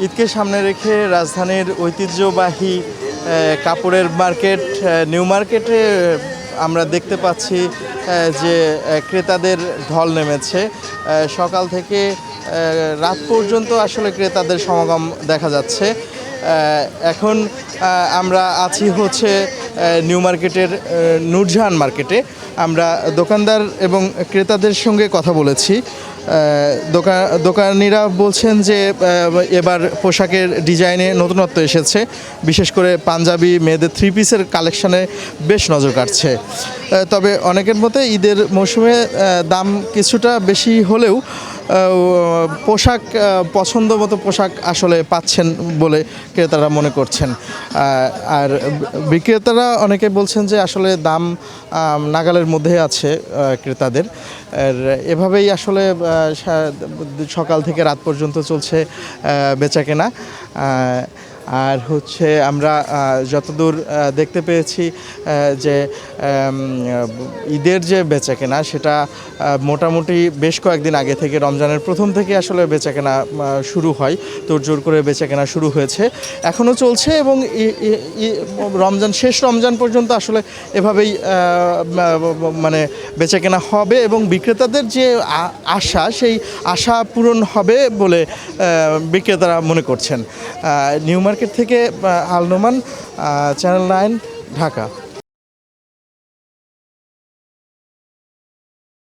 ঈদকে সামনে রেখে রাজধানীর ঐতিহ্যবাহী কাপড়ের মার্কেট নিউ মার্কেটে আমরা দেখতে পাচ্ছি যে ক্রেতাদের ঢল নেমেছে। সকাল থেকে রাত পর্যন্ত আসলে ক্রেতাদের সমাগম দেখা যাচ্ছে। এখন আমরা আছি হচ্ছে নিউ মার্কেটের নূরজাহান মার্কেটে। আমরা দোকানদার এবং ক্রেতাদের সঙ্গে কথা বলেছি। দোকানিরা বলছেন যে এবার পোশাকের ডিজাইনে নতুনত্ব এসেছে, বিশেষ করে পাঞ্জাবি মেয়েদের থ্রি পিসের কালেকশানে বেশ নজর কাটছে। তবে অনেকের মতে ঈদের মৌসুমে দাম কিছুটা বেশি হলেও পোশাক পছন্দ মতো পোশাক আসলে পাচ্ছেন বলে ক্রেতারা মনে করছেন। আর বিক্রেতারা অনেকে বলছেন যে আসলে দাম নাগালের মধ্যে আছে ক্রেতাদের। আর এভাবেই আসলে সকাল থেকে রাত পর্যন্ত চলছে বেচাকেনা। আর হচ্ছে আমরা যতদূর দেখতে পেয়েছি যে ঈদের যে বেচাকেনা সেটা মোটামুটি বেশ কয়েকদিন আগে থেকে রমজানের প্রথম থেকে আসলে বেচাকেনা শুরু হয়, তোড়জোড় করে বেচাকেনা শুরু হয়েছে, এখনও চলছে এবং শেষ রমজান পর্যন্ত আসলে এভাবেই মানে বেচাকেনা হবে এবং বিক্রেতাদের যে আশা সেই আশা পূরণ হবে বলে বিক্রেতারা মনে করছেন। নিউ মার্কেট থেকে আল নোমান, চ্যানেল 9, ঢাকা।